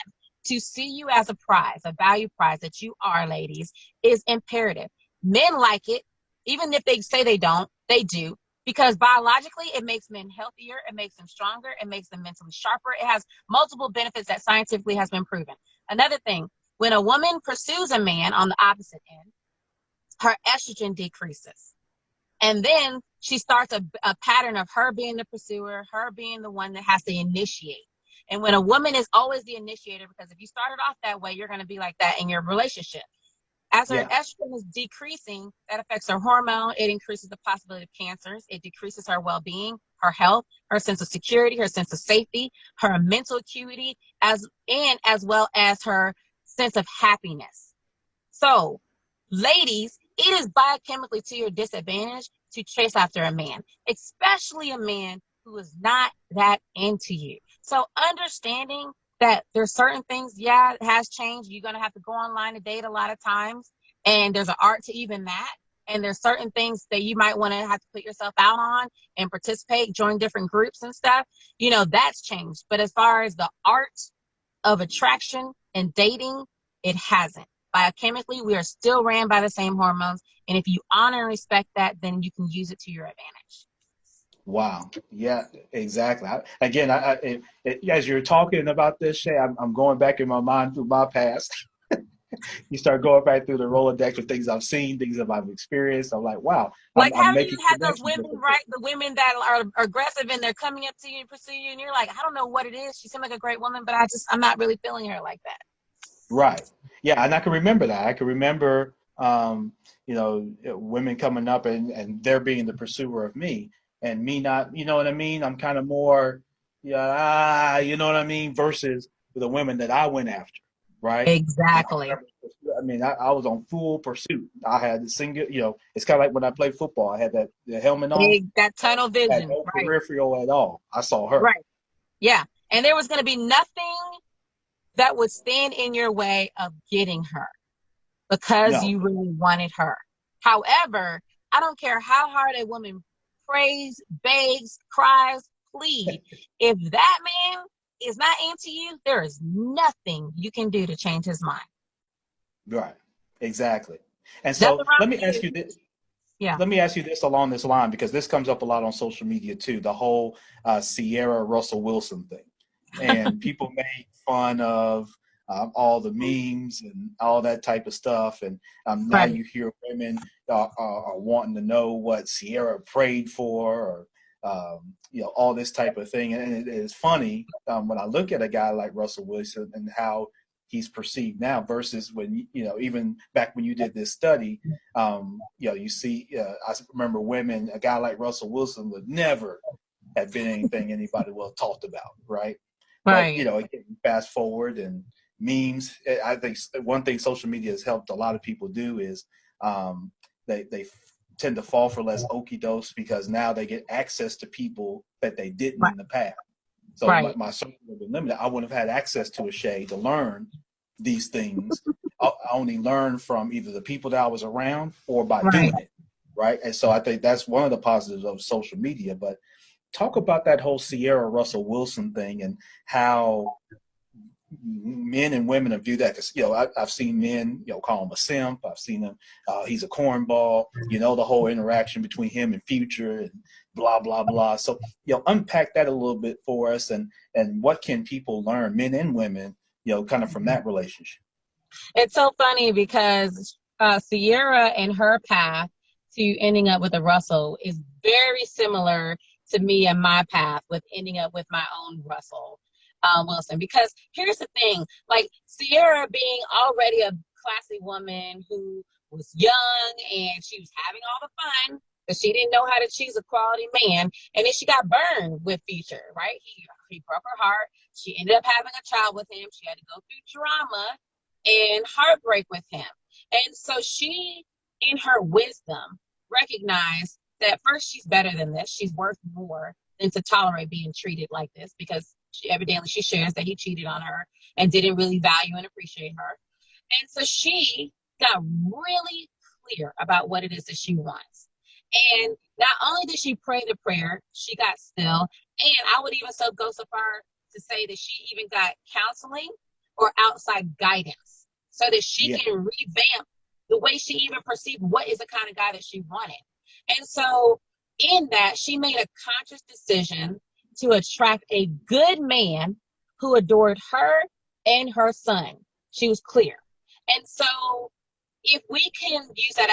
C: to see you as a prize, a value prize that you are, ladies, is imperative. Men like it, even if they say they don't, they do, because biologically it makes men healthier, it makes them stronger, it makes them mentally sharper. It has multiple benefits that scientifically has been proven. Another thing, when a woman pursues a man on the opposite end, her estrogen decreases. And then she starts a pattern of her being the pursuer, her being the one that has to initiate. And when a woman is always the initiator, because if you started off that way, you're going to be like that in your relationship. As her estrogen is decreasing, that affects her hormone. It increases the possibility of cancers. It decreases her well-being, her health, her sense of security, her sense of safety, her mental acuity, as well as her sense of happiness. So, ladies, it is biochemically to your disadvantage to chase after a man, especially a man who is not that into you. So understanding that there's certain things, it has changed. You're going to have to go online to date a lot of times, and there's an art to even that. And there's certain things that you might want to have to put yourself out on and participate, join different groups and stuff. That's changed. But as far as the art of attraction and dating, it hasn't. Biochemically, we are still ran by the same hormones. And if you honor and respect that, then you can use it to your advantage.
B: Wow. Yeah, exactly. As you're talking about this, Shay, I'm going back in my mind through my past. You start going back through the Rolodex of things I've seen, things that I've experienced. I'm like, wow,
C: Like,
B: I'm
C: haven't you
B: making
C: had those
B: connections
C: women,
B: with it.
C: right? The women that are aggressive and they're coming up to you and pursue you, and you're like, I don't know what it is. She seemed like a great woman, but I'm not really feeling her like that.
B: Right. Yeah, and I can remember that. I can remember, women coming up and they're being the pursuer of me, and me not, you know what I mean? I'm kind of more, yeah, you know what I mean? Versus the women that I went after, right? And
C: Exactly.
B: I was on full pursuit. I had the single, it's kind of like when I played football. I had the helmet on,
C: That tunnel
B: had
C: vision,
B: no
C: right?
B: peripheral at all. I saw her.
C: Right. Yeah. And there was going to be nothing that would stand in your way of getting her because
B: No,
C: you really wanted her. However, I don't care how hard a woman prays, begs, cries, plead. If that man is not into you, there is nothing you can do to change his mind.
B: right, exactly. And
C: Nothing
B: so
C: wrong
B: let me
C: with
B: ask
C: you.
B: you this.
C: Yeah.
B: Let me ask you this along this line because this comes up a lot on social media too. The whole Ciara Russell Wilson thing, and people make fun of all the memes and all that type of stuff. And now
C: Right.
B: you hear women are wanting to know what Ciara prayed for, or all this type of thing. And it is funny when I look at a guy like Russell Wilson and how he's perceived now versus when even back when you did this study. You see, I remember women, a guy like Russell Wilson would never have been anything anybody would have talked about, right? But,
C: Right.
B: again, fast forward and memes. I think one thing social media has helped a lot of people do is they tend to fall for less okie dose because now they get access to people that they didn't
C: Right.
B: in the past. So
C: Right.
B: my circle would be limited. I wouldn't have had access to a Shay to learn these things. I only learned from either the people that I was around or by
C: Right.
B: doing it, right? And so I think that's one of the positives of social media. But talk about that whole Ciara Russell Wilson thing and how men and women have viewed that. Because I've seen men call him a simp. I've seen him. He's a cornball. The whole interaction between him and Future and blah blah blah. So unpack that a little bit for us and what can people learn, men and women, kind of from that relationship.
C: It's so funny because Ciara and her path to ending up with a Russell is very similar to me and my path with ending up with my own Russell Wilson. Because here's the thing, like Ciara being already a classy woman who was young and she was having all the fun, but she didn't know how to choose a quality man. And then she got burned with Future, right? He broke her heart. She ended up having a child with him. She had to go through drama and heartbreak with him. And so she, in her wisdom, recognized that first, she's better than this. She's worth more than to tolerate being treated like this because evidently she shares that he cheated on her and didn't really value and appreciate her. And so she got really clear about what it is that she wants. And not only did she pray the prayer, she got still. And I would even go so far to say that she even got counseling or outside guidance so that she
B: Yeah.
C: can revamp the way she even perceived what is the kind of guy that she wanted. And so in that, she made a conscious decision to attract a good man who adored her and her son. She was clear. And so if we can use that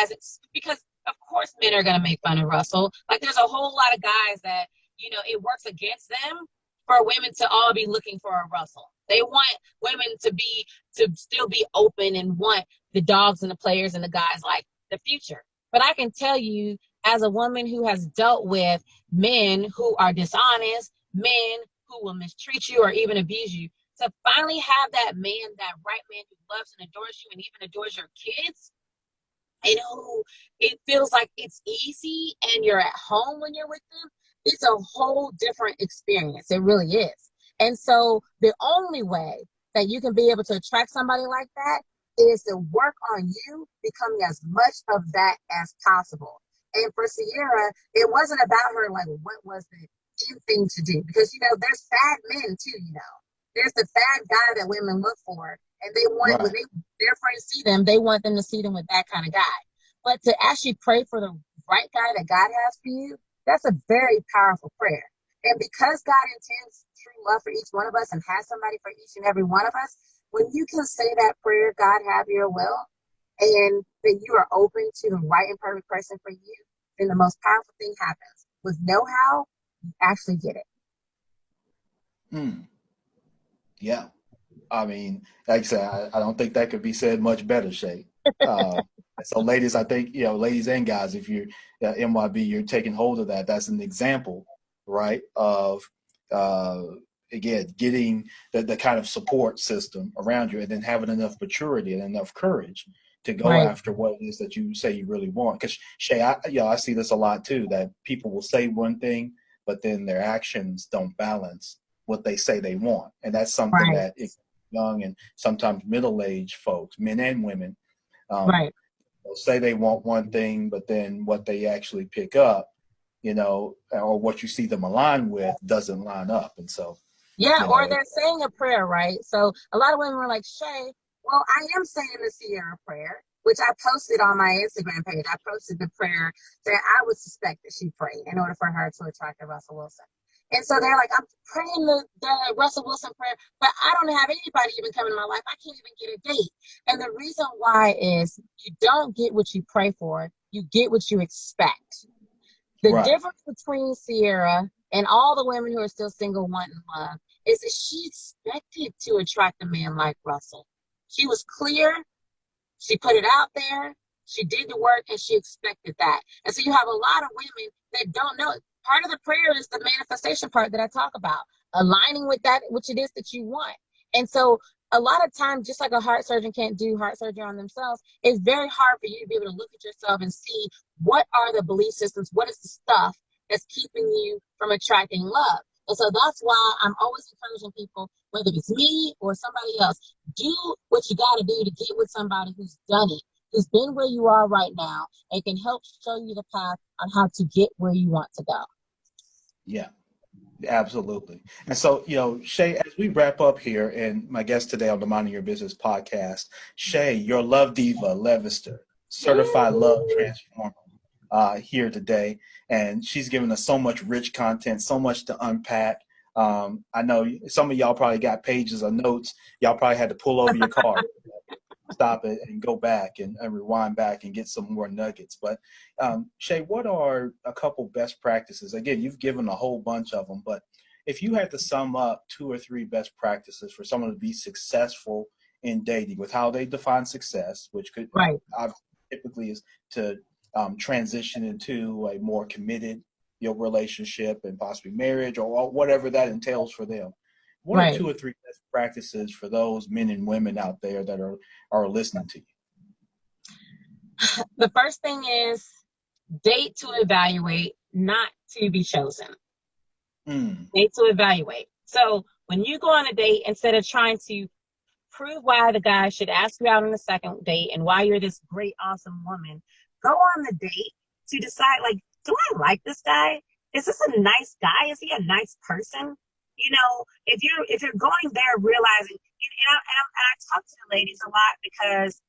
C: because of course men are going to make fun of Russell. Like there's a whole lot of guys that, it works against them for women to all be looking for a Russell. They want women to still be open and want the dogs and the players and the guys like the Future. But I can tell you, as a woman who has dealt with men who are dishonest, men who will mistreat you or even abuse you, to finally have that right man who loves and adores you and even adores your kids, and who it feels like it's easy and you're at home when you're with them, it's a whole different experience. It really is. And so the only way that you can be able to attract somebody like that is to work on you becoming as much of that as possible. And for Ciara, it wasn't about her, like, what was the in thing to do? Because, there's fad men too, There's the fad guy that women look for, and they want, when
B: Right.
C: they their friends see them, they want them to see them with that kind of guy. But to actually pray for the right guy that God has for you, that's a very powerful prayer. And because God intends true love for each one of us and has somebody for each and every one of us, when you can say that prayer, God have your will, and that you are open to the right and perfect person for you, then the most powerful thing happens. With know-how, you actually get it.
B: Yeah. I mean, like I said, I don't think that could be said much better, Shay. So, ladies, I think, ladies and guys, if you're MYB, you're taking hold of that. That's an example, right, of, again, getting the kind of support system around you and then having enough maturity and enough courage to go
C: Right.
B: after what it is that you say you really want. Because, Shay, I see this a lot, too, that people will say one thing, but then their actions don't balance what they say they want. And that's something
C: Right.
B: that young and sometimes middle-aged folks, men and women,
C: Right.
B: they'll say they want one thing, but then what they actually pick up, or what you see them align with doesn't line up. And so,
C: Yeah, or
B: it,
C: they're saying a prayer, right? So a lot of women were like, Shay, well, I am saying the Ciara prayer, which I posted on my Instagram page. I posted the prayer that I would suspect that she prayed in order for her to attract a Russell Wilson. And so they're like, I'm praying the Russell Wilson prayer, but I don't have anybody even come in my life. I can't even get a date. And the reason why is you don't get what you pray for. You get what you expect. The
B: right,
C: difference between Ciara and all the women who are still single wanting love is that she expected to attract a man like Russell. She was clear. She put it out there. She did the work and she expected that. And so you have a lot of women that don't know. Part of the prayer is the manifestation part that I talk about, aligning with that, which it is that you want. And so a lot of times, just like a heart surgeon can't do heart surgery on themselves, it's very hard for you to be able to look at yourself and see what are the belief systems, what is the stuff that's keeping you from attracting love. And so that's why I'm always encouraging people, whether it's me or somebody else, do what you got to do to get with somebody who's done it, who's been where you are right now, and can help show you the path on how to get where you want to go.
B: yeah, absolutely. And so, Shay, as we wrap up here, and my guest today on the Minding Your Business podcast, Shay, your love diva, Levister, certified love transformer, here today, and she's given us so much rich content, so much to unpack. I know some of y'all probably got pages of notes. Y'all probably had to pull over your car, stop it, and go back and rewind back and get some more nuggets. But Shay, what are a couple best practices? Again, you've given a whole bunch of them, but if you had to sum up 2 or 3 best practices for someone to be successful in dating, with how they define success, which could
C: Right.
B: typically is to transition into a more committed relationship and possibly marriage or whatever that entails for them. What are
C: Right.
B: 2 or 3 best practices for those men and women out there that are listening to you?
C: The first thing is date to evaluate, not to be chosen. Date to evaluate. So when you go on a date, instead of trying to prove why the guy should ask you out on the second date and why you're this great, awesome woman, go on the date to decide, like, do I like this guy? Is this a nice guy? Is he a nice person? If you're going there realizing, and I talk to the ladies a lot because,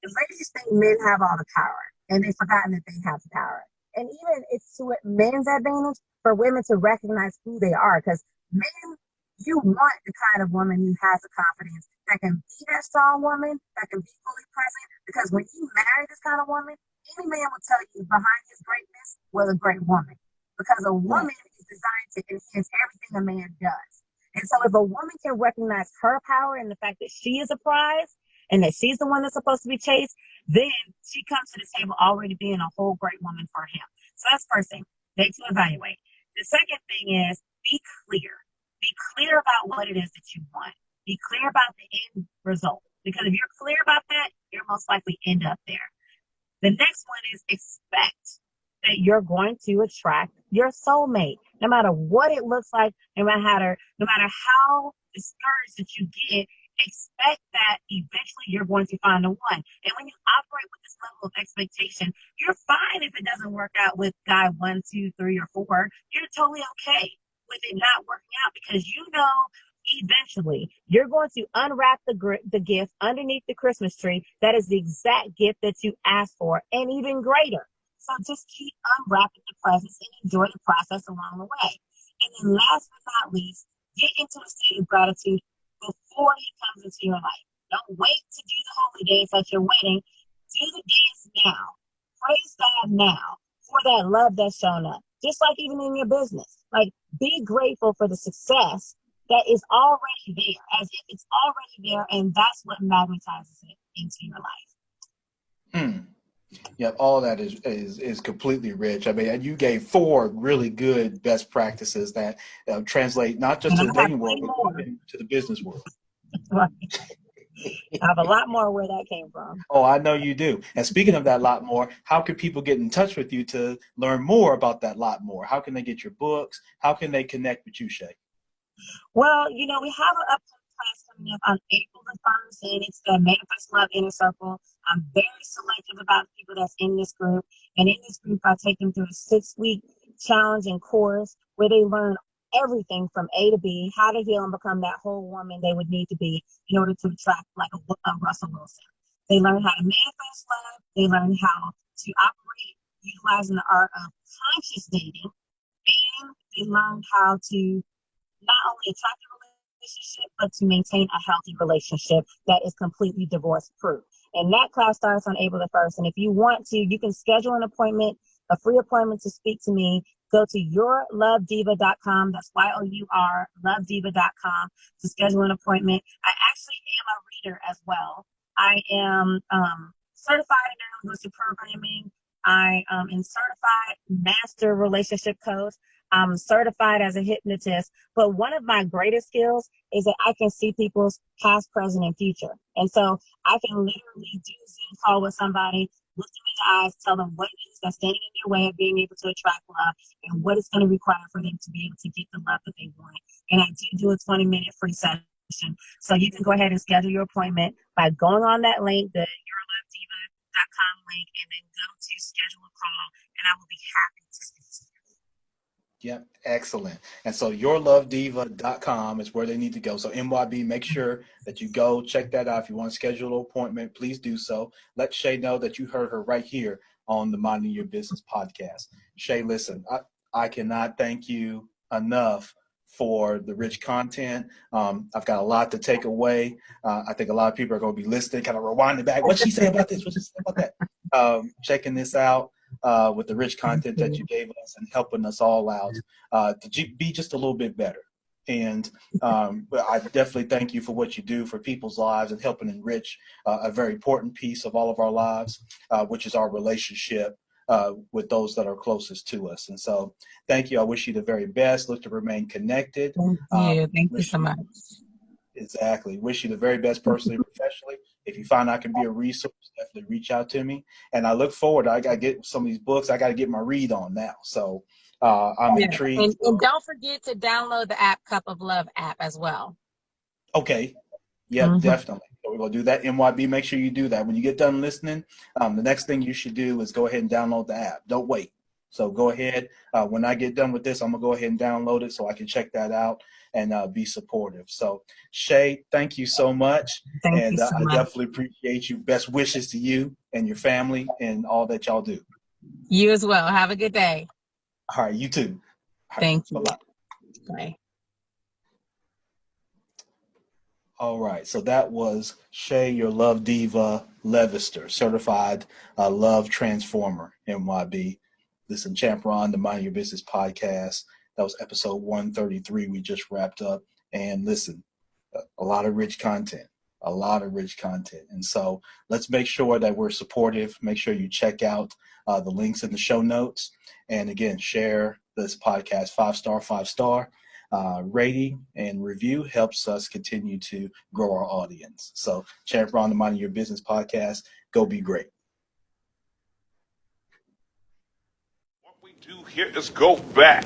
C: the ladies think men have all the power and they've forgotten that they have the power. And even it's to men's advantage for women to recognize who they are, because men, you want the kind of woman who has the confidence that can be that strong woman, that can be fully present. Because when you marry this kind of woman, any man will tell you behind his greatness was a great woman. Because a woman is designed to enhance everything a man does. And so if a woman can recognize her power and the fact that she is a prize and that she's the one that's supposed to be chased, then she comes to the table already being a whole great woman for him. So that's the first thing, date to evaluate. The second thing is be clear. Be clear about what it is that you want. Be clear about the end result. Because if you're clear about that, you'll most likely end up there. The next one is expect that you're going to attract your soulmate. No matter what it looks like, no matter how discouraged that you get, expect that eventually you're going to find the one. And when you operate with this level of expectation, you're fine if it doesn't work out with guy 1, 2, 3, or 4. You're totally okay with it not working out because eventually you're going to unwrap the gift underneath the Christmas tree that is the exact gift that you asked for and even greater. So just keep unwrapping the presents and enjoy the process along the way. And then last but not least, get into a state of gratitude before he comes into your life. Don't wait to do the holy dance at your wedding. Do the dance now. Praise God now for that love that's shown up. Just like even in your business. Like, be grateful for the success that is already there, as if it's already there, and that's what magnetizes it into your life.
B: Yep, all that is completely rich. I mean, and you gave 4 really good best practices that translate not just to the dating world, but even to the business world.
C: Right. I have a lot more where that came from.
B: Oh, I know you do. And speaking of that lot more, how can people get in touch with you to learn more about that lot more? How can they get your books? How can they connect with you, Shay?
C: Well, we have an upcoming class coming up on April the 1st, and it's the Manifest Love Inner Circle. I'm very selective about the people that's in this group. And in this group, I take them through a 6-week challenge and course where they learn everything from A to B, how to heal and become that whole woman they would need to be in order to attract like a Russell Wilson. They learn how to manifest love. They learn how to operate utilizing the art of conscious dating. And they learn how to not only attract a relationship, but to maintain a healthy relationship that is completely divorce proof. And that class starts on April the 1st. And if you want to, you can schedule an appointment, a free appointment to speak to me. Go to yourlovediva.com. That's YOUR, lovediva.com to schedule an appointment. I actually am a reader as well. I am certified in neurolinguistic programming. I am certified master relationship coach. I'm certified as a hypnotist. But one of my greatest skills is that I can see people's past, present, and future. And so I can literally do a Zoom call with somebody, look them in the eyes, tell them what it is that's standing in their way of being able to attract love and what it's going to require for them to be able to get the love that they want. And I do a 20-minute free session. So you can go ahead and schedule your appointment by going on that link, the yourlovediva.com link, and then go to schedule a call, and I will be happy to speak to you.
B: Yep, excellent. And so yourlovediva.com is where they need to go. So MYB, make sure that you go check that out. If you want to schedule an appointment, please do so. Let Shay know that you heard her right here on the Minding Your Business podcast. Shay, listen, I cannot thank you enough for the rich content. I've got a lot to take away. I think a lot of people are going to be listening, kind of rewinding back. What'd she say about this? What'd she say about that? Checking this out. With the rich content that you gave us and helping us all out to be just a little bit better. And I definitely thank you for what you do for people's lives and helping enrich a very important piece of all of our lives, which is our relationship with those that are closest to us. And so thank you. I wish you the very best. Look to remain connected.
C: Thank you so much.
B: Exactly. Wish you the very best personally and professionally. If you find I can be a resource, definitely reach out to me. And I look forward. I got to get some of these books. I got to get my read on now. So I'm intrigued.
C: And don't forget to download the app Cup of Love app as well.
B: Okay. Yep, definitely. So we're going to do that. MYB, make sure you do that. When you get done listening, the next thing you should do is go ahead and download the app. Don't wait. So go ahead. When I get done with this, I'm going to go ahead and download it so I can check that out and be supportive. So, Shay, thank you so much.
C: Thank you so
B: I
C: much.
B: definitely appreciate you. Best wishes to you and your family and all that y'all do.
C: You as well. Have a good day.
B: All right, you too. All right,
C: thank you.
B: Bye-bye.
C: Bye.
B: All right, so that was Shay Your Love Diva Levister, certified love transformer, MYB. Listen, Champ Ron, the Mind Your Business podcast. That was episode 133 we just wrapped up. And listen, a lot of rich content, a lot of rich content. And so let's make sure that we're supportive. Make sure you check out the links in the show notes. And again, share this podcast 5-star rating and review helps us continue to grow our audience. So Champ Ron, the Mind Your Business podcast, go be great.
A: What we do here is go back.